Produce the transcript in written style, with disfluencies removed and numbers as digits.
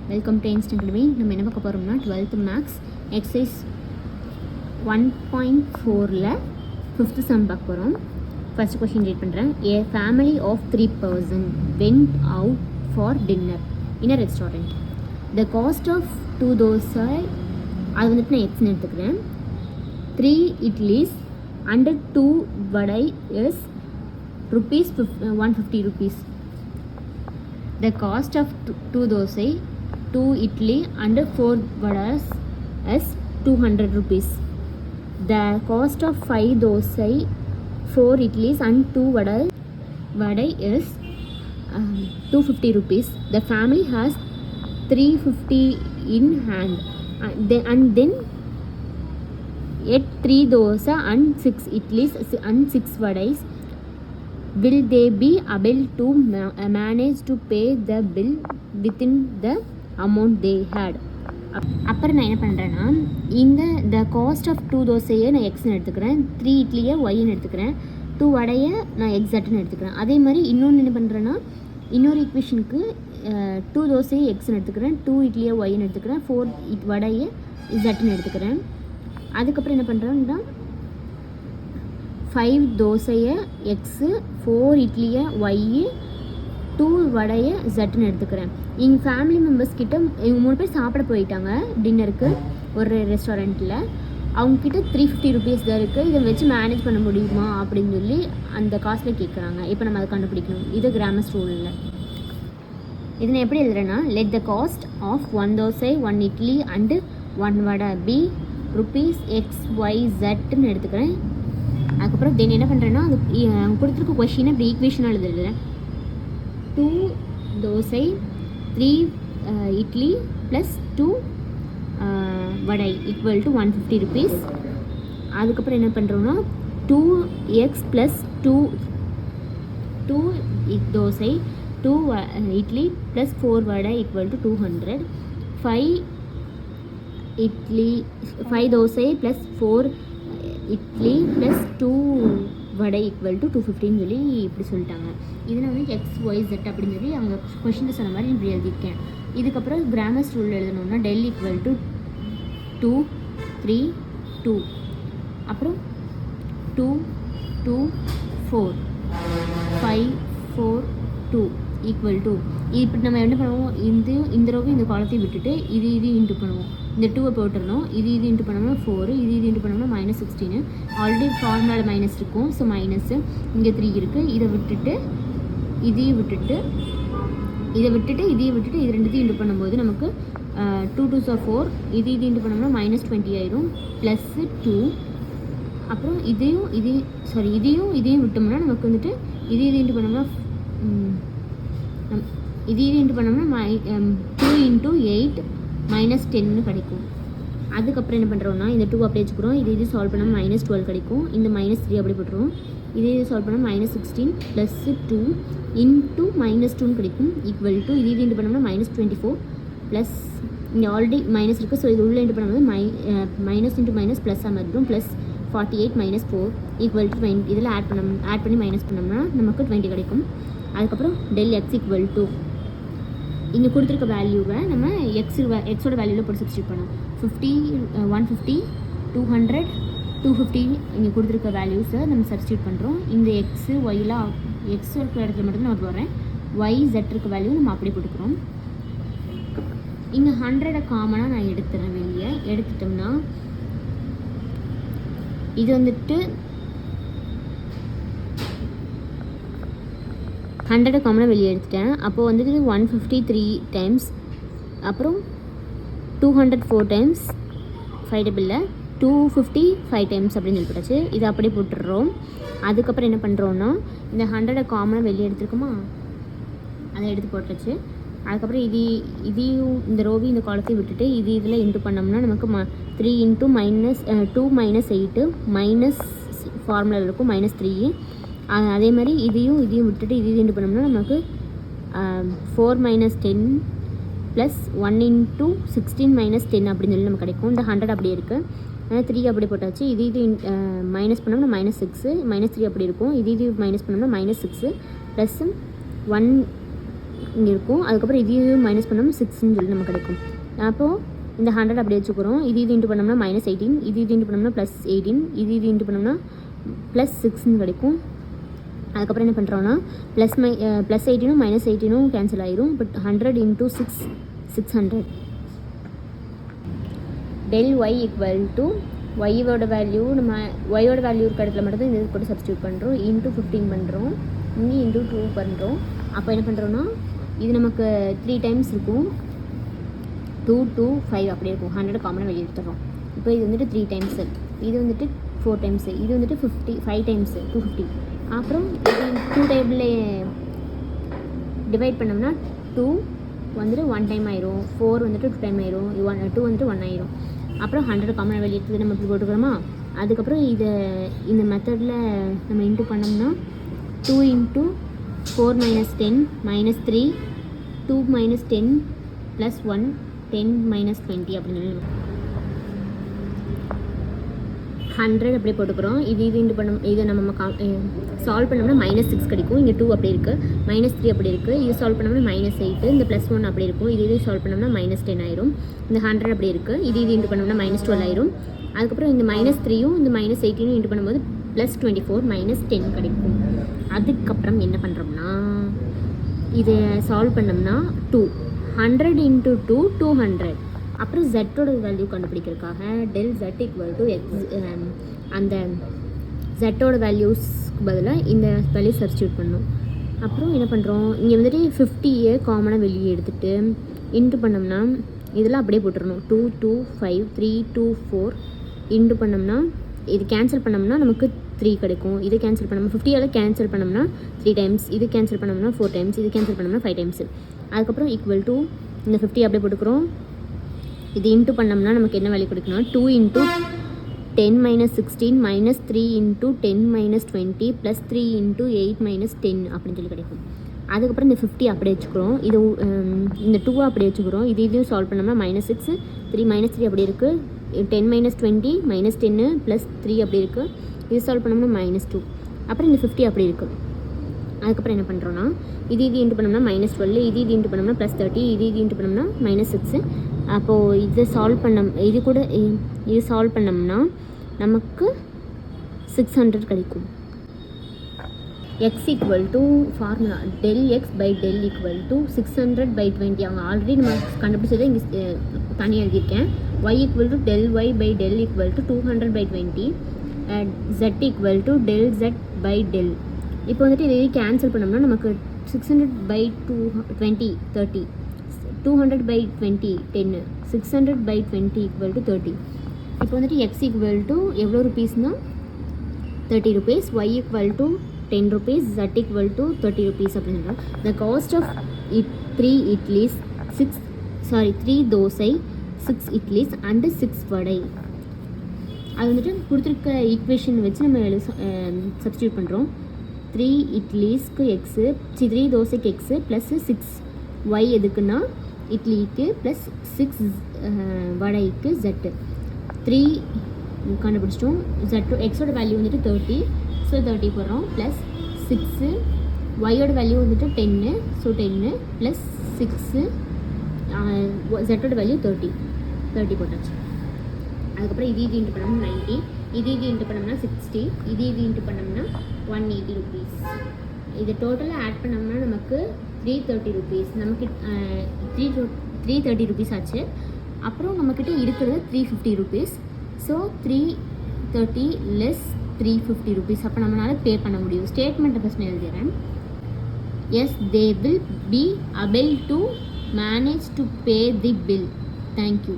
Welcome to instant academy. நம்ம என்ன பார்க்க போகிறோம்னா 12th maths exercise 1.4ல் 5th some பார்க்க போகிறோம். ஃபர்ஸ்ட் கொஸ்டின் ரீட் பண்ணுறேன். A family of 3 persons went out for dinner in a restaurant. The cost of 2 dosa, அது வந்துட்டு நான் எக்ஸ்ன்னு எடுத்துக்கிறேன், 3 idlis and 2 vada is rupees 150 rupees. The cost of 2 dosai, 2 idli and 4 vadas is 200 rupees. The cost of 5 dosai, 4 idlis and 2 vadai is 250 rupees. The family has 350 in hand and then ate 3 dosa and 6 idlis and 6 vadais. Will they be able to manage to pay the bill within the amount they had? அப்புறம் நான் என்ன பண்ணுறேன்னா, இந்த த cost of 2 தோசையை நான் எக்ஸ்ன்னு எடுத்துக்கிறேன், 3 இட்லியை ஒய்ன்னு எடுத்துக்கிறேன், 2 வடையை நான் எக்ஸாக்ட்னு எடுத்துக்கிறேன். அதே மாதிரி இன்னொன்று என்ன பண்ணுறேன்னா, இன்னொரு ஈக்குவேஷனுக்கு 2 தோசையை எக்ஸ்ன்னு எடுத்துக்கிறேன், 2 இட்லியை ஒய்ன்னு எடுத்துக்கிறேன், 4 வடையை இசட்னு எடுத்துக்கிறேன். அதுக்கப்புறம் என்ன பண்ணுறேன்னா, 5 தோசையை எக்ஸு, 4 இட்லியை ஒய்யு, 2 வடையை ஜட்டுன்னு எடுத்துக்கிறேன். எங்கள் ஃபேமிலி மெம்பர்ஸ் கிட்ட இவங்க 3 பேர் சாப்பிட போயிட்டாங்க டின்னருக்கு ஒரு ரெஸ்டாரண்ட்டில். அவங்கக்கிட்ட 350 ருபீஸ் தான் இருக்குது. இதை வச்சு மேனேஜ் பண்ண முடியுமா அப்படின்னு சொல்லி அந்த காஸ்ட்டில் கேட்குறாங்க. இப்போ நம்ம அதை கண்டுபிடிக்கணும். இது கிராமர் ரூலில். இதை நான் எப்படி எழுதுறேன்னா, let the cost of 1 dosa, 1 idli and 1 vada be rupees XYZன்னு எடுத்துக்கிறேன். அதுக்கப்புறம் தென் என்ன பண்ணுறேன்னா, அது கொடுத்துருக்க கொஷினை இப்படி ஈக்குவேஷனாக எழுதுறேன். 2 dosa, 3 idli plus 2 vada equal to 150 rupees. அதுக்கப்புறம் என்ன பண்ணுறோன்னா, 2x plus 2 dosa, 2 idli plus 4 vada equal to 200. 5 dosa plus 4 idli plus 2 vada equal to 250ன்னு சொல்லி இப்படி சொல்லிட்டாங்க. இதில் வந்து XYZ அப்படின்னு சொல்லி அவங்க கொஷினில் சொன்ன மாதிரி இப்படி எழுதியிருக்கேன். இதுக்கப்புறம் கிராமர் ரூல் எழுதணுன்னா, டெல் ஈக்குவல் டு 2 3 2, அப்புறம் 2 2 4 5 4 2 ஈக்குவல் டு, இப்படி நம்ம என்ன பண்ணுவோம், இந்த ரோவை இந்த காலத்தையும் விட்டுட்டு இது இன்ட்டு பண்ணுவோம். இந்த 2 போட்டுடணும். இது இன்ட்டு பண்ணோம்னா 4, இது இன்ட்டு பண்ணோம்னா -16. ஆல்ரெடி ஃபார்முலாவில் மைனஸ் இருக்கும். ஸோ மைனஸு இங்கே 3 இருக்குது. இதை விட்டுட்டு இதையும் விட்டுட்டு இது ரெண்டுத்தையும் இன்ட்டு பண்ணும்போது நமக்கு 2 2s are 4. இது இன்ட்டு பண்ணோம்னா -20 ஆயிரும். ப்ளஸ்ஸு 2. அப்புறம் இதையும் விட்டோம்னா நமக்கு வந்துட்டு இது இன்ட்டு பண்ணோம்னா இது இன்ட்டு பண்ணோம்னா 2 × 8 -10ன்னு கிடைக்கும். அதுக்கப்புறம் என்ன பண்ணுறோம்னா, இந்த 2 அப்படியே வச்சுக்கிறோம். இது சால்வ் பண்ணால் -12 கிடைக்கும். இந்த -3 அப்படி போட்டுருவோம். இது சால்வ் பண்ணால் -16 ப்ளஸ்ஸு 2 இன்ட்டு -2ன்னு கிடைக்கும் ஈக்குவல் டு, இது இன்ட்டு பண்ணோம்னா -24 ப்ளஸ் இங்கே ஆல்ரெடி மைனஸ் இருக்குது. ஸோ இது உள்ள இன்ட்டு பண்ணும்போது மைனஸ் இன்ட்டு மைனஸ் ப்ளஸ்ஸாக மாறிடும். Plus 48 - 4 equal to 20. இதில் ஆட் பண்ணி மைனஸ் பண்ணோம்னா நமக்கு 20 கிடைக்கும். அதுக்கப்புறம் டெல் எக்ஸ் ஈக்குவல் டு, இங்கே கொடுத்துருக்க வேல்யூவை நம்ம எக்ஸோட வேல்யூவில் போட்டு சப்ஸ்டியூட் பண்ணோம். 50 150 200 250 இங்கே கொடுத்துருக்க வேல்யூஸை நம்ம சப்ஸ்டியூட் பண்ணுறோம். இந்த எக்ஸு ஒய்லாம் எக்ஸ் இருக்கிற இடத்துல மட்டும் நான் போடுறேன். ஒய் ஜெட் இருக்க வேல்யூ நம்ம அப்படியே போட்டுக்கிறோம். இங்கே 100 காமனாக நான் எடுத்துறேன். வெளியே எடுத்துட்டோம்னா இது வந்துட்டு 100 காமனாக வெளியே எடுத்துட்டேன். அப்போது வந்துட்டு 153 டைம்ஸ், அப்புறம் 204 டைம்ஸ் 5 டேபிளில் 255 டைம்ஸ் அப்படின்னு சொல்லி போட்டாச்சு. இதை அப்படியே போட்டுடுறோம். அதுக்கப்புறம் என்ன பண்ணுறோன்னா, இந்த 100 காமனாக வெளியே எடுத்துருக்கோமா, அதை எடுத்து போட்டாச்சு. அதுக்கப்புறம் இதையும் இந்த ரோவி இந்த காலத்தையும் விட்டுட்டு இதில் இன்ட்டு பண்ணோம்னா நமக்கு 3 × -2 -8 மைனஸ் ஃபார்முலாவில் இருக்கும் -3. அதே மாதிரி இதையும் விட்டுட்டு இது இன்ட்டு பண்ணோம்னா நமக்கு 4 - 10 ப்ளஸ் 1 × 16 - 10 அப்படின்னு சொல்லி நமக்கு கிடைக்கும். இந்த 100 அப்படியே இருக்குது. அதனால் 3 அப்படி போட்டாச்சு. இது மைனஸ் பண்ணோம்னா -6 -3 அப்படி இருக்கும். இது மைனஸ் பண்ணோம்னா -6 ப்ளஸ் 1 இங்கே இருக்கும். அதுக்கப்புறம் இதையும் மைனஸ் பண்ணோம்னா 6ன்னு சொல்லி நமக்கு கிடைக்கும். அப்போது இந்த 100 அப்படியே வச்சுக்கிறோம். இது இன்ட்டு பண்ணோம்னா -18, இது இன்ட்டு பண்ணோம்னா +18, இது இன்ட்டு பண்ணோம்னா +6ன்னு கிடைக்கும். அதுக்கப்புறம் என்ன பண்ணுறோன்னா +18ம் -18ம் கேன்சல் ஆயிரும். But 100 × 6 600. del y equal to ஒய்யோட வேல்யூ நம்ம ஒய்யோட வேல்யூ இருக்க இடத்துல மட்டும் தான் இந்த போட்டு சப்ஸ்டியூட் பண்ணுறோம். இன்ட்டு 15 பண்ணுறோம், இங்கே இன்ட்டு 2 பண்ணுறோம். அப்போ என்ன பண்ணுறோன்னா இது நமக்கு 3 டைம்ஸ் இருக்கும். 2 2 5 அப்படியே இருக்கும். 100 காமனாக வெளியே எடுத்துடுறோம். இப்போ இது வந்துட்டு 3 டைம்ஸு, இது வந்துட்டு 4 டைம்ஸு, இது வந்துட்டு 5 டைம்ஸு 250. அப்புறம் இது 2 டேபிளில் டிவைட் பண்ணோம்னா 2 வந்துட்டு 1 டைம் ஆயிரும், 4 வந்துட்டு 2 டைம் ஆயிரும், 2 வந்துட்டு 1 ஆயிரும். அப்புறம் 100 காமனாக வெளியே எடுத்து நம்ம இப்படி போட்டுக்கிறோமா. அதுக்கப்புறம் இதை இந்த மெத்தடில் நம்ம இன்ட்டு பண்ணோம்னா 2 × 4 - 10 - 3 2 - 10 + 1 10 - 20 அப்படின்னு சொல்லி 100 அப்படியே போட்டுக்கிறோம். இது இன்ட்டு பண்ணோம். இதை நம்ம சால்வ் பண்ணோம்னா -6 கிடைக்கும். இங்கே 2 அப்படி இருக்குது, -3 அப்படி இருக்குது. இது சால்வ் பண்ணோம்னா -8, இந்த +1 அப்படி இருக்கும். இது சால்வ் பண்ணோம்னா -10 ஆயிரும். இந்த 100 அப்படி இருக்குது. இது இன்ட்டு பண்ணோம்னா -12 ஆயிரும். அதுக்கப்புறம் இந்த -3யும் இந்த -18யும் இன்ட்டு பண்ணும்போது +24 -10 கிடைக்கும். அதுக்கப்புறம் என்ன பண்ணுறோம்னா இதை சால்வ் பண்ணோம்னா 100 × 2 200. அப்புறம் ஜெட்டோட வேல்யூ கண்டுபிடிக்கிறதுக்காக del z = x, அந்த ஜெட்டோட வேல்யூஸ்க்கு பதிலாக இந்த வேல்யூ சப்ஸ்டியூட் பண்ணணும். அப்புறம் என்ன பண்ணுறோம், இங்கே வந்துட்டு 50யை காமனாக வெளியே எடுத்துகிட்டு இன்ட்டு பண்ணோம்னா இதெல்லாம் அப்படியே போட்டுடணும். 2 2 5 3 2 4 இன்ட்டு பண்ணோம்னா இது கேன்சல் பண்ணோம்னா நமக்கு 3 கிடைக்கும். இது கேன்சல் பண்ணோம்னா 50யால் கேன்சல் பண்ணோம்னா 3 டைம்ஸ், இது கேன்சல் பண்ணோம்னா 4 டைம்ஸ், இது கேன்சல் பண்ணோம்னா 5 டைம்ஸு. அதுக்கப்புறம் ஈக்குவல் டு இந்த 50 அப்படியே போட்டுக்கிறோம். இது இன்ட்டு பண்ணோம்னா நமக்கு என்ன வேல்யூ கிடைக்கணும், 2 × 10 - 16 -3 × 10 - 20 + 3 × 8 - 10 அப்படின்னு சொல்லி கிடைக்கும். அதுக்கப்புறம் இந்த 50 அப்படியே வச்சுக்கிறோம். இது இந்த 2 அப்படியே வச்சுக்கிறோம். இதையும் சால்வ் பண்ணோம்னா -6 3 -3 அப்படி இருக்குது. 10 - 20 -10 + 3 அப்படி இருக்குது. இது சால்வ் பண்ணோம்னா -2. அப்புறம் இந்த 50 அப்படி இருக்குது. அதுக்கப்புறம் என்ன பண்ணுறோன்னா இது இன்ட்டு பண்ணோம்னா -12, இது இன்ட்டு பண்ணோம்னா +30, இது இன்ட்டு பண்ணோம்னா -6. அப்போது இது சால்வ் பண்ணோம்னா நமக்கு 600 கிடைக்கும். x = formula del x / del = 600/20. அவங்க ஆல்ரெடி நம்ம கண்டுபிடிச்சதை இங்கே தனியாக எழுதியிருக்கேன். y = del y / del = 200/20. z = del z / del. இப்போ வந்துட்டு இதை கேன்சல் பண்ணோம்னா நமக்கு 600/20 30, 200/20 10, 600/20 = 30. இப்போ வந்துட்டு x = எவ்வளோ ருபீஸ்னால் 30 rupees, y = 10 rupees, z = 30 rupees அப்படின்னு சொல்கிறோம். the cost of 3 idlis 3 dosa 6 idlis and 6 வடை. அது வந்துட்டு கொடுத்துருக்க ஈக்குவேஷன் வச்சு நம்ம சப்ஸ்டியூட் பண்ணுறோம். 3 இட்லிஸ்க்கு எக்ஸு, 3 தோசைக்கு எக்ஸு ப்ளஸ் 6 ஒய் எதுக்குன்னா இட்லிக்கு ப்ளஸ் 6 வடைக்கு ஜெட்டு. 3 கண்டுபிடிச்சிட்டோம். ஜெட்டு எக்ஸோட வேல்யூ வந்துட்டு 30, ஸோ 30 போடுறோம். ப்ளஸ் 6 ஒய்யோட வேல்யூ வந்துட்டு 10, ஸோ 10 ப்ளஸ் 6 ஜெட்டோட வேல்யூ 30 போட்டாச்சு. அதுக்கப்புறம் இது இன்ட்டு பண்ணோம்னா 90, இது இன்ட்டு பண்ணோம்னா 60, இது இன்ட்டு பண்ணோம்னா 180 rupees. இது டோட்டலாக ஆட் பண்ணோம்னா நமக்கு 330 rupees. நமக்கு 330 rupees ஆச்சு. அப்புறம் நம்மக்கிட்ட இருக்கிறது 350 rupees. So 330 less 350 rupees. அப்போ நம்மளால் பே பண்ண முடியும். ஸ்டேட்மெண்ட்டை ஃபஸ்ட் நான் எழுதிடுறேன். Yes, they will be able to manage to pay the bill. Thank you.